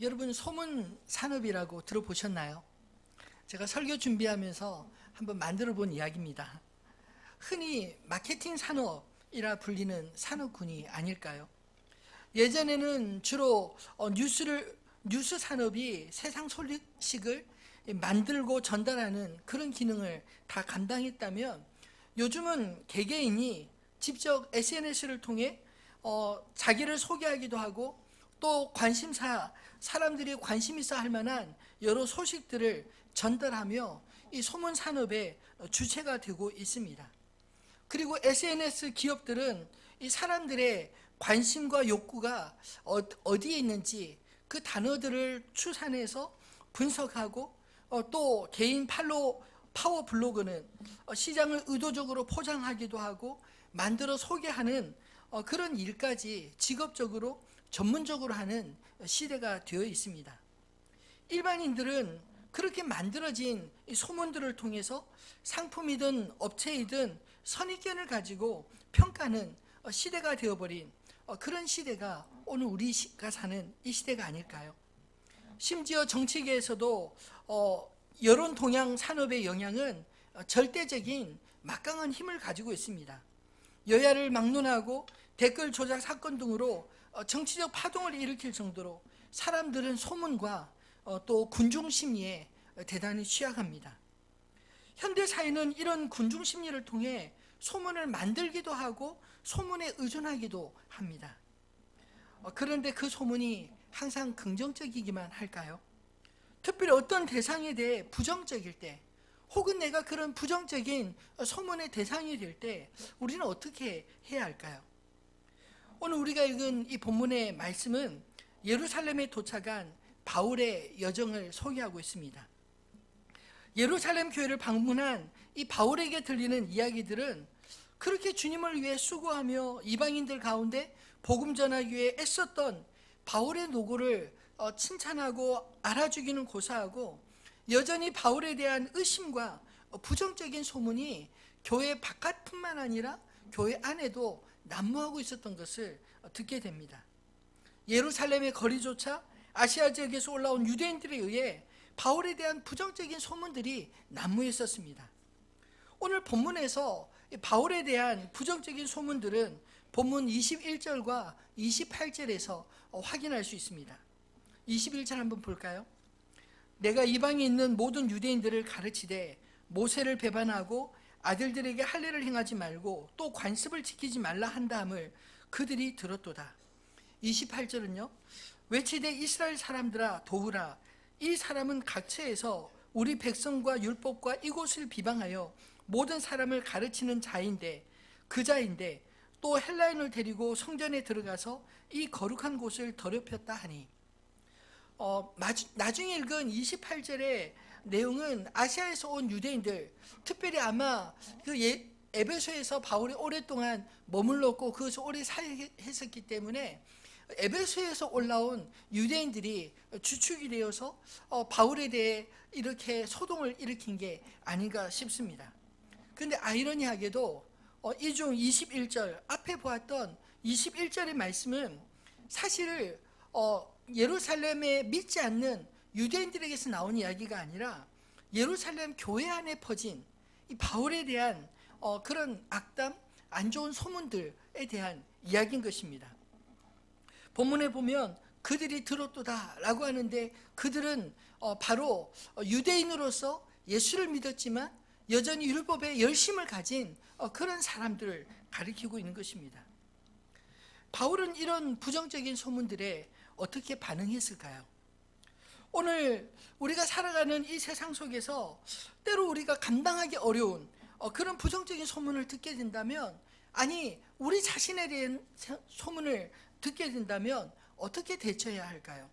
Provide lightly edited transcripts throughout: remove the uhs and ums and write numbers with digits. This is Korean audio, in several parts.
여러분 소문 산업이라고 들어보셨나요? 제가 설교 준비하면서 한번 만들어 본 이야기입니다. 흔히 마케팅 산업이라 불리는 산업군이 아닐까요? 예전에는 주로 뉴스 산업이 세상 소식을 만들고 전달하는 그런 기능을 다 감당했다면, 요즘은 개개인이 직접 SNS를 통해 자기를 소개하기도 하고, 또 사람들이 관심 있어 할 만한 여러 소식들을 전달하며 이 소문 산업의 주체가 되고 있습니다. 그리고 SNS 기업들은 이 사람들의 관심과 욕구가 어디에 있는지 그 단어들을 추산해서 분석하고, 또 개인 파워 블로그는 시장을 의도적으로 포장하기도 하고 만들어 소개하는 그런 일까지 직업적으로 전문적으로 하는 시대가 되어 있습니다. 일반인들은 그렇게 만들어진 이 소문들을 통해서 상품이든 업체이든 선입견을 가지고 평가하는 시대가 되어버린 그런 시대가 오늘 우리가 사는 이 시대가 아닐까요? 심지어 정치계에서도 여론 동향 산업의 영향은 절대적인 막강한 힘을 가지고 있습니다. 여야를 막론하고 댓글 조작 사건 등으로 정치적 파동을 일으킬 정도로 사람들은 소문과 또 군중 심리에 대단히 취약합니다. 현대 사회는 이런 군중 심리를 통해 소문을 만들기도 하고 소문에 의존하기도 합니다. 그런데 그 소문이 항상 긍정적이기만 할까요? 특별히 어떤 대상에 대해 부정적일 때, 혹은 내가 그런 부정적인 소문의 대상이 될 때 우리는 어떻게 해야 할까요? 오늘 우리가 읽은 이 본문의 말씀은 예루살렘에 도착한 바울의 여정을 소개하고 있습니다. 예루살렘 교회를 방문한 이 바울에게 들리는 이야기들은 그렇게 주님을 위해 수고하며 이방인들 가운데 복음 전하기 위해 애썼던 바울의 노고를 칭찬하고 알아주기는 고사하고, 여전히 바울에 대한 의심과 부정적인 소문이 교회 바깥뿐만 아니라 교회 안에도 난무하고 있었던 것을 듣게 됩니다. 예루살렘의 거리조차 아시아 지역에서 올라온 유대인들에 의해 바울에 대한 부정적인 소문들이 난무했었습니다. 오늘 본문에서 바울에 대한 부정적인 소문들은 본문 21절과 28절에서 확인할 수 있습니다. 21절 한번 볼까요? 내가 이방에 있는 모든 유대인들을 가르치되 모세를 배반하고 아들들에게 할례를 행하지 말고 또 관습을 지키지 말라 한다함을 그들이 들었도다. 28절은요, 외치되 이스라엘 사람들아 도우라. 이 사람은 각처에서 우리 백성과 율법과 이곳을 비방하여 모든 사람을 가르치는 자인데 또 헬라인을 데리고 성전에 들어가서 이 거룩한 곳을 더럽혔다 하니. 나중에 읽은 28절의 내용은 아시아에서 온 유대인들, 특별히 아마 에베소에서 바울이 오랫동안 머물렀고 그것을 오래 사역했었기 때문에 에베소에서 올라온 유대인들이 주축이 되어서 바울에 대해 이렇게 소동을 일으킨 게 아닌가 싶습니다. 그런데 아이러니하게도 이 중 21절 앞에 보았던 21절의 말씀은 사실 예루살렘에 믿지 않는 유대인들에게서 나온 이야기가 아니라 예루살렘 교회 안에 퍼진 이 바울에 대한 그런 악담, 안 좋은 소문들에 대한 이야기인 것입니다. 본문에 보면 그들이 들었도다 라고 하는데, 그들은 바로 유대인으로서 예수를 믿었지만 여전히 율법에 열심을 가진 그런 사람들을 가리키고 있는 것입니다. 바울은 이런 부정적인 소문들에 어떻게 반응했을까요? 오늘 우리가 살아가는 이 세상 속에서 때로 우리가 감당하기 어려운 그런 부정적인 소문을 듣게 된다면, 아니 우리 자신에 대한 소문을 듣게 된다면 어떻게 대처해야 할까요?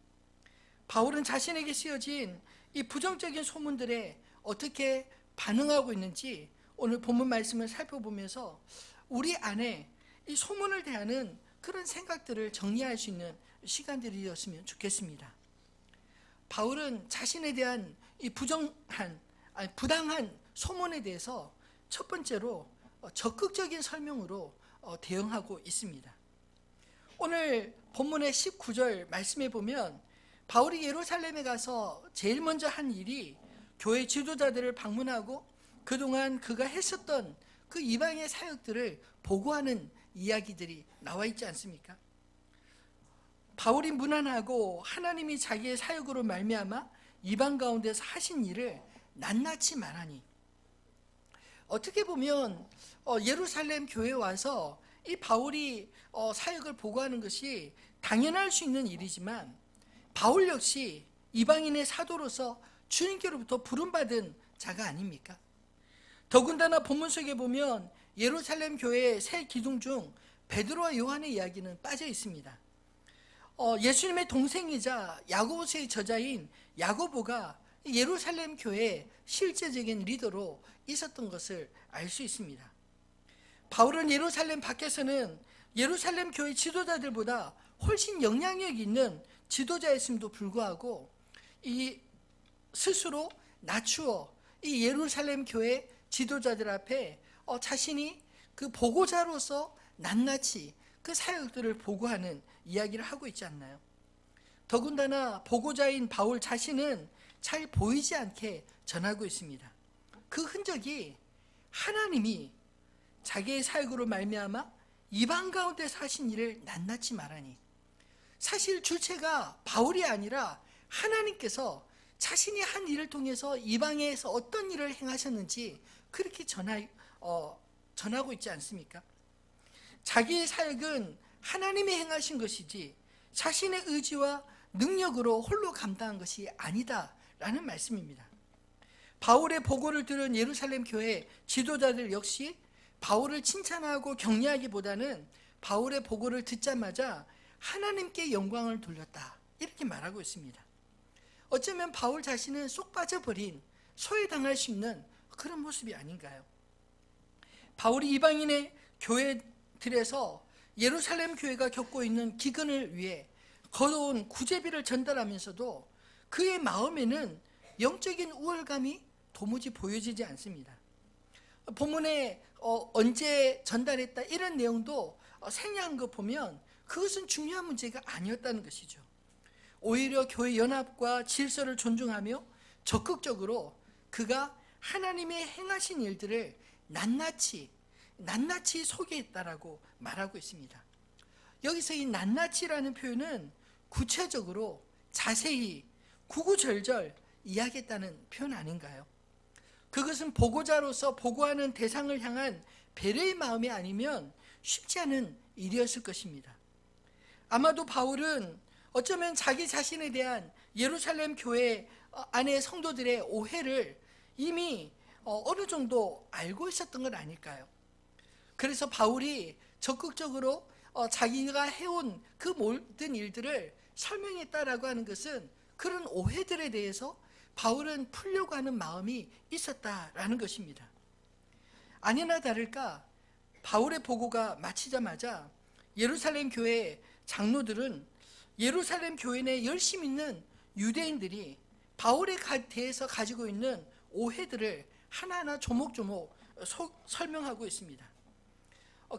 바울은 자신에게 쓰여진 이 부정적인 소문들에 어떻게 반응하고 있는지 오늘 본문 말씀을 살펴보면서 우리 안에 이 소문을 대하는 그런 생각들을 정리할 수 있는 시간들이 되었으면 좋겠습니다. 바울은 자신에 대한 이 부당한 소문에 대해서 첫 번째로 적극적인 설명으로 대응하고 있습니다. 오늘 본문의 19절 말씀에 보면 바울이 예루살렘에 가서 제일 먼저 한 일이 교회 지도자들을 방문하고 그동안 그가 했었던 그 이방의 사역들을 보고하는 이야기들이 나와 있지 않습니까? 바울이 무난하고 하나님이 자기의 사역으로 말미암아 이방 가운데서 하신 일을 낱낱이 말하니, 어떻게 보면 예루살렘 교회에 와서 이 바울이 사역을 보고하는 것이 당연할 수 있는 일이지만, 바울 역시 이방인의 사도로서 주님께로부터 부름받은 자가 아닙니까? 더군다나 본문 속에 보면 예루살렘 교회의 세 기둥 중 베드로와 요한의 이야기는 빠져 있습니다. 예수님의 동생이자 야고보서의 저자인 야고보가 예루살렘 교회의 실제적인 리더로 있었던 것을 알 수 있습니다. 바울은 예루살렘 밖에서는 예루살렘 교회 지도자들보다 훨씬 영향력 있는 지도자였음에도 불구하고 이 스스로 낮추어 이 예루살렘 교회 지도자들 앞에 자신이 그 보고자로서 낱낱이 그 사역들을 보고하는 이야기를 하고 있지 않나요? 더군다나 보고자인 바울 자신은 잘 보이지 않게 전하고 있습니다. 그 흔적이 하나님이 자기의 사역으로 말미암아 이방 가운데서 하신 일을 낱낱이 말하니, 사실 주체가 바울이 아니라 하나님께서 자신이 한 일을 통해서 이방에서 어떤 일을 행하셨는지 그렇게 전하고 있지 않습니까? 자기의 사역은 하나님이 행하신 것이지 자신의 의지와 능력으로 홀로 감당한 것이 아니다라는 말씀입니다. 바울의 보고를 들은 예루살렘 교회 지도자들 역시 바울을 칭찬하고 격려하기보다는 바울의 보고를 듣자마자 하나님께 영광을 돌렸다, 이렇게 말하고 있습니다. 어쩌면 바울 자신은 쏙 빠져버린, 소외당할 수 있는 그런 모습이 아닌가요? 바울이 이방인의 교회들에서 예루살렘 교회가 겪고 있는 기근을 위해 거둬온 구제비를 전달하면서도 그의 마음에는 영적인 우월감이 도무지 보여지지 않습니다. 본문에 언제 전달했다 이런 내용도 생략한 거 보면 그것은 중요한 문제가 아니었다는 것이죠. 오히려 교회 연합과 질서를 존중하며 적극적으로 그가 하나님의 행하신 일들을 낱낱이 소개했다라고 말하고 있습니다. 여기서 이 낱낱이라는 표현은 구체적으로 자세히 구구절절 이야기했다는 표현 아닌가요? 그것은 보고자로서 보고하는 대상을 향한 배려의 마음이 아니면 쉽지 않은 일이었을 것입니다. 아마도 바울은 어쩌면 자기 자신에 대한 예루살렘 교회 안의 성도들의 오해를 이미 어느 정도 알고 있었던 건 아닐까요? 그래서 바울이 적극적으로 자기가 해온 그 모든 일들을 설명했다라고 하는 것은 그런 오해들에 대해서 바울은 풀려고 하는 마음이 있었다라는 것입니다. 아니나 다를까 바울의 보고가 마치자마자 예루살렘 교회 장로들은 예루살렘 교회 내에 열심히 있는 유대인들이 바울에 대해서 가지고 있는 오해들을 하나하나 조목조목 설명하고 있습니다.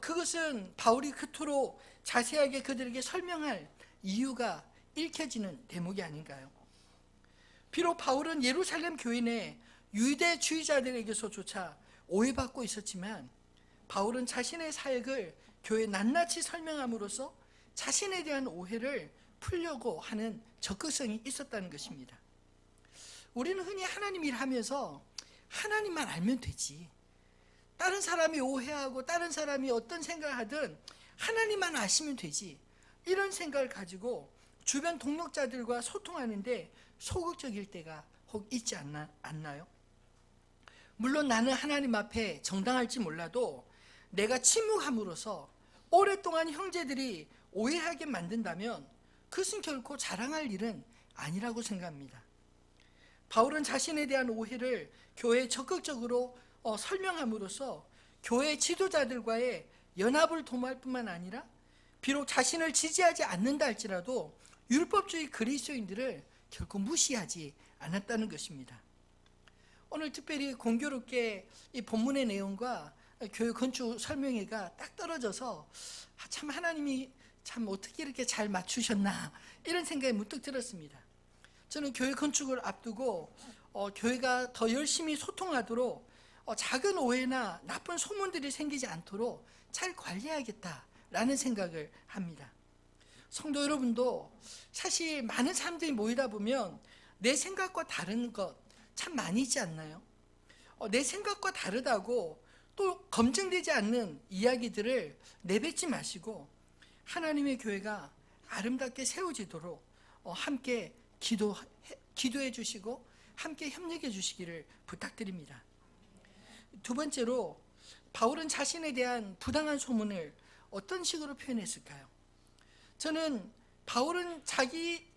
그것은 바울이 그토록 자세하게 그들에게 설명할 이유가 읽혀지는 대목이 아닌가요? 비록 바울은 예루살렘 교회 내 유대주의자들에게서조차 오해받고 있었지만 바울은 자신의 사역을 교회에 낱낱이 설명함으로써 자신에 대한 오해를 풀려고 하는 적극성이 있었다는 것입니다. 우리는 흔히 하나님 일하면서 하나님만 알면 되지, 다른 사람이 오해하고 다른 사람이 어떤 생각을 하든 하나님만 아시면 되지, 이런 생각을 가지고 주변 동역자들과 소통하는데 소극적일 때가 혹 있지 않나요? 물론 나는 하나님 앞에 정당할지 몰라도 내가 침묵함으로써 오랫동안 형제들이 오해하게 만든다면 그것은 결코 자랑할 일은 아니라고 생각합니다. 바울은 자신에 대한 오해를 교회에 적극적으로 설명함으로써 교회 지도자들과의 연합을 도모할 뿐만 아니라 비록 자신을 지지하지 않는다 할지라도 율법주의 그리스도인들을 결코 무시하지 않았다는 것입니다. 오늘 특별히 공교롭게 이 본문의 내용과 교회 건축 설명회가 딱 떨어져서 참 하나님이 참 어떻게 이렇게 잘 맞추셨나 이런 생각이 문득 들었습니다. 저는 교회 건축을 앞두고 교회가 더 열심히 소통하도록 작은 오해나 나쁜 소문들이 생기지 않도록 잘 관리해야겠다라는 생각을 합니다. 성도 여러분도 사실 많은 사람들이 모이다 보면 내 생각과 다른 것 참 많이 있지 않나요? 내 생각과 다르다고 또 검증되지 않는 이야기들을 내뱉지 마시고 하나님의 교회가 아름답게 세워지도록 함께 기도해 주시고 함께 협력해 주시기를 부탁드립니다. 두 번째로 바울은 자신에 대한 부당한 소문을 어떤 식으로 표현했을까요? 저는 바울은 자기의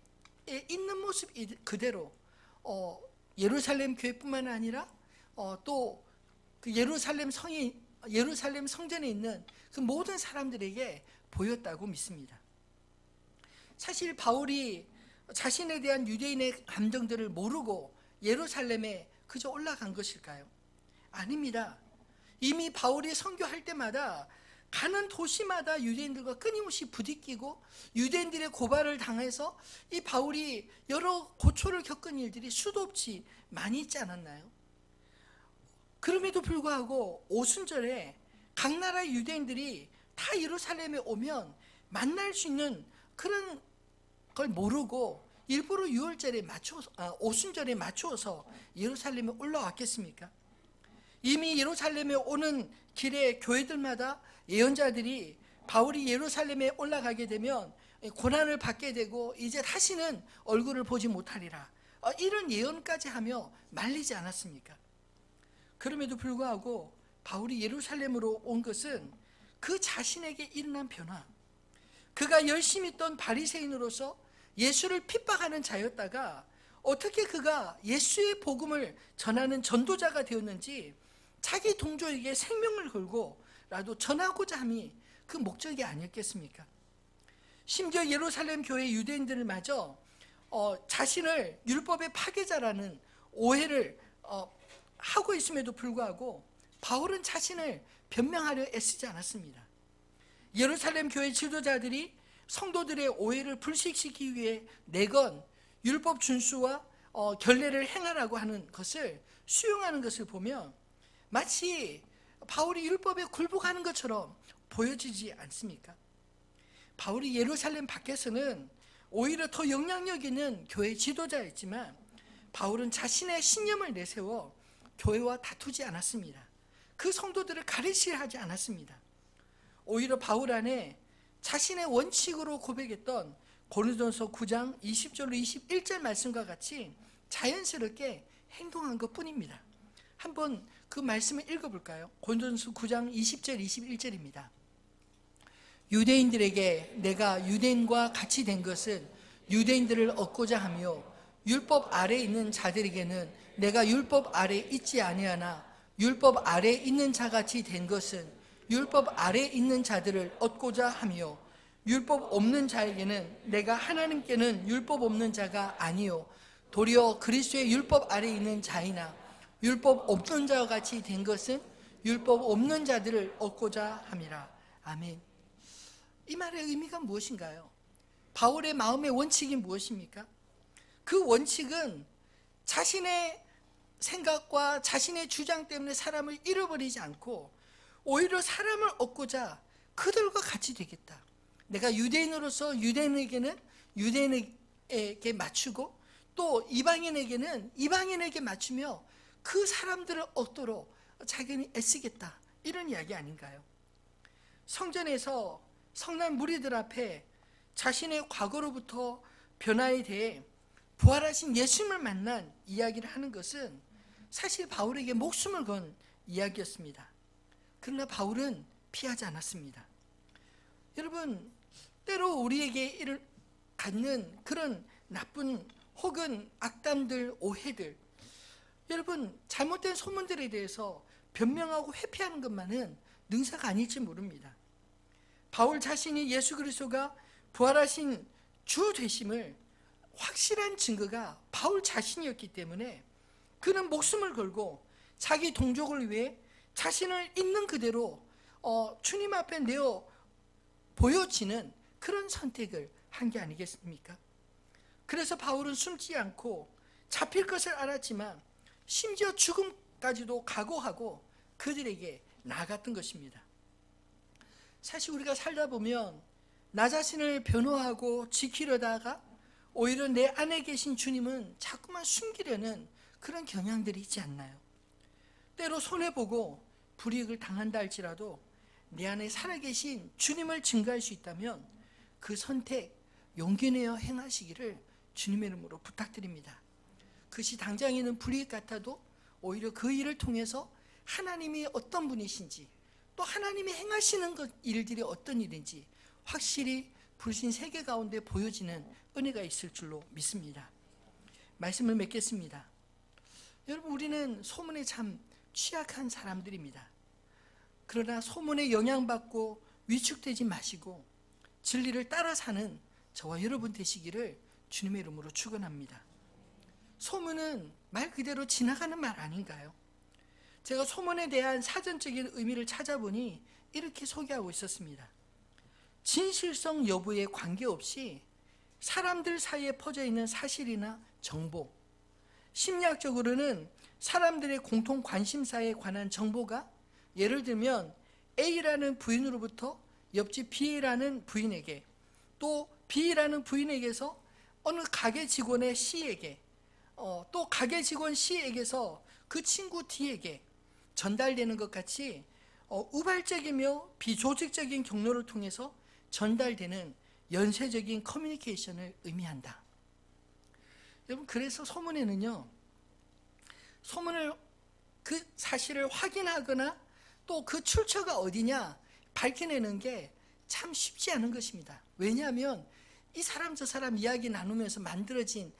있는 모습 그대로 예루살렘 교회뿐만 아니라 또 그 예루살렘 성전에 있는 그 모든 사람들에게 보였다고 믿습니다. 사실 바울이 자신에 대한 유대인의 감정들을 모르고 예루살렘에 그저 올라간 것일까요? 아닙니다. 이미 바울이 선교할 때마다 가는 도시마다 유대인들과 끊임없이 부딪히고 유대인들의 고발을 당해서 이 바울이 여러 고초를 겪은 일들이 수도 없이 많이 있지 않았나요? 그럼에도 불구하고 오순절에 각 나라의 유대인들이 다 예루살렘에 오면 만날 수 있는 그런 걸 모르고 일부러 오순절에 맞추어서 예루살렘에 올라왔겠습니까? 이미 예루살렘에 오는 길에 교회들마다 예언자들이 바울이 예루살렘에 올라가게 되면 고난을 받게 되고 이제 다시는 얼굴을 보지 못하리라, 이런 예언까지 하며 말리지 않았습니까? 그럼에도 불구하고 바울이 예루살렘으로 온 것은 그 자신에게 일어난 변화, 그가 열심히 있던 바리새인으로서 예수를 핍박하는 자였다가 어떻게 그가 예수의 복음을 전하는 전도자가 되었는지 자기 동조에게 생명을 걸고라도 전하고자 함이 그 목적이 아니었겠습니까? 심지어 예루살렘 교회 유대인들을 마저 자신을 율법의 파괴자라는 오해를 하고 있음에도 불구하고 바울은 자신을 변명하려 애쓰지 않았습니다. 예루살렘 교회 지도자들이 성도들의 오해를 불식시키기 위해 내건 율법 준수와 결례를 행하라고 하는 것을 수용하는 것을 보면 마치 바울이 율법에 굴복하는 것처럼 보여지지 않습니까? 바울이 예루살렘 밖에서는 오히려 더 영향력 있는 교회 지도자였지만 바울은 자신의 신념을 내세워 교회와 다투지 않았습니다. 그 성도들을 가르치려 하지 않았습니다. 오히려 바울 안에 자신의 원칙으로 고백했던 고린도전서 9장 20절로 21절 말씀과 같이 자연스럽게 행동한 것뿐입니다. 한번 그 말씀을 읽어볼까요? 고린도전서 9장 20절 21절입니다. 유대인들에게 내가 유대인과 같이 된 것은 유대인들을 얻고자 하며 율법 아래 있는 자들에게는 내가 율법 아래 있지 아니하나 율법 아래 있는 자같이 된 것은 율법 아래 있는 자들을 얻고자 하며 율법 없는 자에게는 내가 하나님께는 율법 없는 자가 아니요 도리어 그리스도의 율법 아래 있는 자이나 율법 없는 자와 같이 된 것은 율법 없는 자들을 얻고자 함이라. 아멘. 이 말의 의미가 무엇인가요? 바울의 마음의 원칙이 무엇입니까? 그 원칙은 자신의 생각과 자신의 주장 때문에 사람을 잃어버리지 않고 오히려 사람을 얻고자 그들과 같이 되겠다. 내가 유대인으로서 유대인에게는 유대인에게 맞추고 또 이방인에게는 이방인에게 맞추며 그 사람들을 얻도록 자기는 애쓰겠다, 이런 이야기 아닌가요? 성전에서 성난 무리들 앞에 자신의 과거로부터 변화에 대해 부활하신 예수님을 만난 이야기를 하는 것은 사실 바울에게 목숨을 건 이야기였습니다. 그러나 바울은 피하지 않았습니다. 여러분, 때로 우리에게 갖는 그런 나쁜 혹은 악담들, 오해들, 여러분 잘못된 소문들에 대해서 변명하고 회피하는 것만은 능사가 아닐지 모릅니다. 바울 자신이 예수 그리스도가 부활하신 주 되심을 확실한 증거가 바울 자신이었기 때문에 그는 목숨을 걸고 자기 동족을 위해 자신을 있는 그대로 주님 앞에 내어 보여지는 그런 선택을 한 게 아니겠습니까? 그래서 바울은 숨지 않고 잡힐 것을 알았지만 심지어 죽음까지도 각오하고 그들에게 나아갔던 것입니다. 사실 우리가 살다 보면 나 자신을 변호하고 지키려다가 오히려 내 안에 계신 주님은 자꾸만 숨기려는 그런 경향들이 있지 않나요? 때로 손해보고 불이익을 당한다 할지라도 내 안에 살아계신 주님을 증거할 수 있다면 그 선택 용기 내어 행하시기를 주님의 이름으로 부탁드립니다. 그것이 당장에는 불이익 같아도 오히려 그 일을 통해서 하나님이 어떤 분이신지, 또 하나님이 행하시는 일들이 어떤 일인지 확실히 불신 세계 가운데 보여지는 은혜가 있을 줄로 믿습니다. 말씀을 맺겠습니다. 여러분, 우리는 소문에 참 취약한 사람들입니다. 그러나 소문에 영향받고 위축되지 마시고 진리를 따라 사는 저와 여러분 되시기를 주님의 이름으로 축원합니다. 소문은 말 그대로 지나가는 말 아닌가요? 제가 소문에 대한 사전적인 의미를 찾아보니 이렇게 소개하고 있었습니다. 진실성 여부에 관계없이 사람들 사이에 퍼져 있는 사실이나 정보, 심리학적으로는 사람들의 공통 관심사에 관한 정보가 예를 들면 A라는 부인으로부터 옆집 B라는 부인에게, 또 B라는 부인에게서 어느 가게 직원의 C에게, 또 가게 직원 C에게서 그 친구 D에게 전달되는 것 같이 우발적이며 비조직적인 경로를 통해서 전달되는 연쇄적인 커뮤니케이션을 의미한다. 여러분, 그래서 소문에는요, 소문을 그 사실을 확인하거나 또 그 출처가 어디냐 밝혀내는 게 참 쉽지 않은 것입니다. 왜냐하면 이 사람 저 사람 이야기 나누면서 만들어진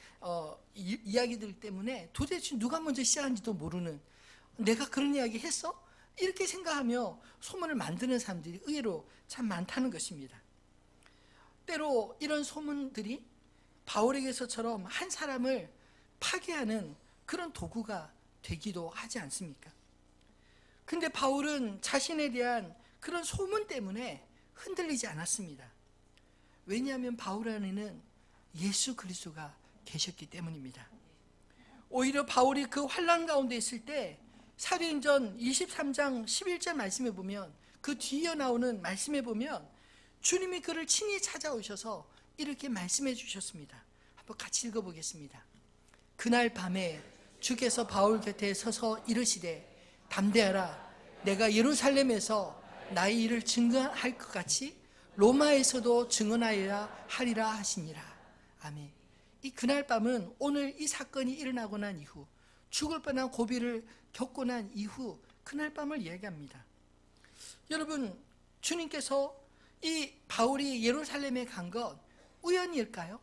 이야기들 때문에 도대체 누가 먼저 시작한지도 모르는, 내가 그런 이야기 했어? 이렇게 생각하며 소문을 만드는 사람들이 의외로 참 많다는 것입니다. 때로 이런 소문들이 바울에게서처럼 한 사람을 파괴하는 그런 도구가 되기도 하지 않습니까? 근데 바울은 자신에 대한 그런 소문 때문에 흔들리지 않았습니다. 왜냐하면 바울 안에는 예수 그리스도가 계셨기 때문입니다. 오히려 바울이 그 환난 가운데 있을 때 사도행전 23장 11절 말씀에 보면, 그 뒤에 나오는 말씀에 보면 주님이 그를 친히 찾아오셔서 이렇게 말씀해 주셨습니다. 한번 같이 읽어보겠습니다. 그날 밤에 주께서 바울 곁에 서서 이르시되 담대하라, 내가 예루살렘에서 나의 일을 증거할 것 같이 로마에서도 증언하여야 하리라 하시니라. 아멘. 이 그날 밤은 오늘 이 사건이 일어나고 난 이후, 죽을 뻔한 고비를 겪고 난 이후 그날 밤을 이야기합니다. 여러분, 주님께서 이 바울이 예루살렘에 간 것 우연일까요?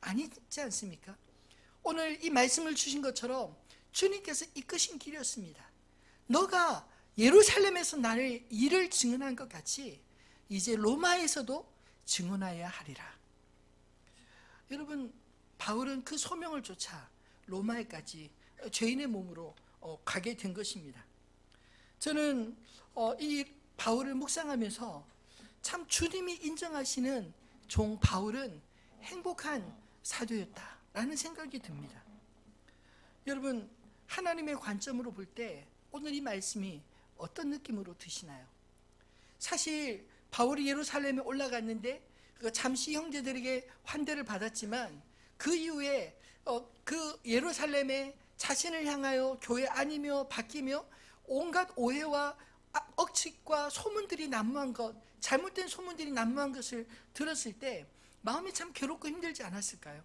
아니지 않습니까? 오늘 이 말씀을 주신 것처럼 주님께서 이끄신 길이었습니다. 너가 예루살렘에서 나를 일을 증언한 것 같이 이제 로마에서도 증언하여야 하리라. 여러분, 바울은 그 소명을 쫓아 로마에까지 죄인의 몸으로 가게 된 것입니다. 저는 이 바울을 묵상하면서 참 주님이 인정하시는 종 바울은 행복한 사도였다라는 생각이 듭니다. 여러분, 하나님의 관점으로 볼 때 오늘 이 말씀이 어떤 느낌으로 드시나요? 사실 바울이 예루살렘에 올라갔는데 잠시 형제들에게 환대를 받았지만 그 이후에 그 예루살렘에 자신을 향하여 교회 아니며 바뀌며 온갖 오해와 억측과 소문들이 난무한 것, 잘못된 소문들이 난무한 것을 들었을 때 마음이 참 괴롭고 힘들지 않았을까요?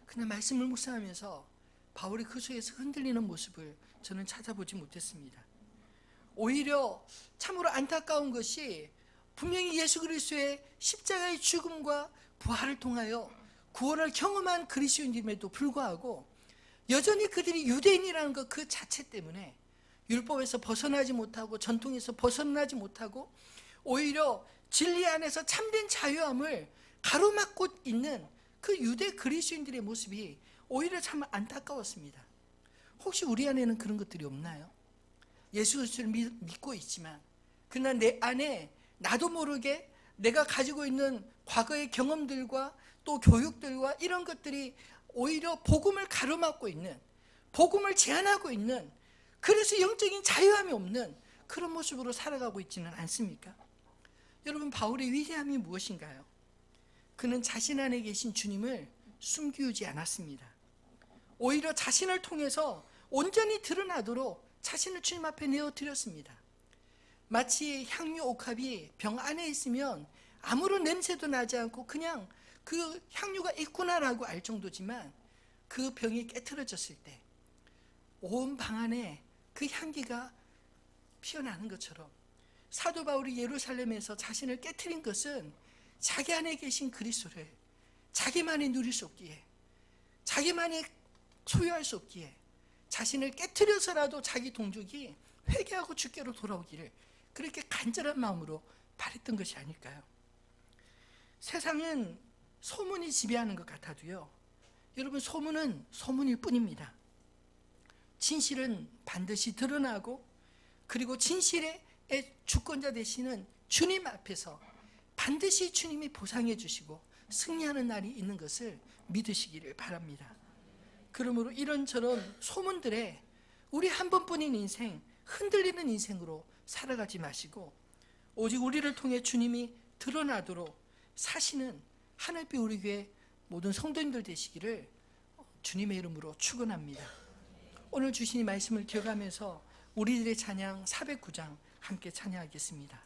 그냥 말씀을 묵상하면서 바울이 그 속에서 흔들리는 모습을 저는 찾아보지 못했습니다. 오히려 참으로 안타까운 것이 분명히 예수 그리스도의 십자가의 죽음과 부활을 통하여 구원을 경험한 그리스도인임에도 불구하고 여전히 그들이 유대인이라는 것 그 자체 때문에 율법에서 벗어나지 못하고 전통에서 벗어나지 못하고 오히려 진리 안에서 참된 자유함을 가로막고 있는 그 유대 그리스도인들의 모습이 오히려 참 안타까웠습니다. 혹시 우리 안에는 그런 것들이 없나요? 예수 그리스도를 믿고 있지만 그러나 내 안에 나도 모르게 내가 가지고 있는 과거의 경험들과 또 교육들과 이런 것들이 오히려 복음을 가로막고 있는, 복음을 제한하고 있는, 그래서 영적인 자유함이 없는 그런 모습으로 살아가고 있지는 않습니까? 여러분, 바울의 위대함이 무엇인가요? 그는 자신 안에 계신 주님을 숨기우지 않았습니다. 오히려 자신을 통해서 온전히 드러나도록 자신을 주님 앞에 내어드렸습니다. 마치 향유 옥합이 병 안에 있으면 아무런 냄새도 나지 않고 그냥 그 향유가 있구나라고 알 정도지만, 그 병이 깨트려졌을 때 온 방 안에 그 향기가 피어나는 것처럼, 사도 바울이 예루살렘에서 자신을 깨트린 것은 자기 안에 계신 그리스도를 자기만이 누릴 수 없기에, 자기만이 소유할 수 없기에 자신을 깨트려서라도 자기 동족이 회개하고 주께로 돌아오기를 그렇게 간절한 마음으로 바랬던 것이 아닐까요? 세상은 소문이 지배하는 것 같아도요, 여러분, 소문은 소문일 뿐입니다. 진실은 반드시 드러나고, 그리고 진실의 주권자 되시는 주님 앞에서 반드시 주님이 보상해 주시고 승리하는 날이 있는 것을 믿으시기를 바랍니다. 그러므로 이런저런 소문들에 우리 한 번뿐인 인생, 흔들리는 인생으로 살아가지 마시고, 오직 우리를 통해 주님이 드러나도록 사시는 하늘빛 우리 교회 모든 성도님들 되시기를 주님의 이름으로 축원합니다. 오늘 주신 이 말씀을 기억하면서 우리들의 찬양 409장 함께 찬양하겠습니다.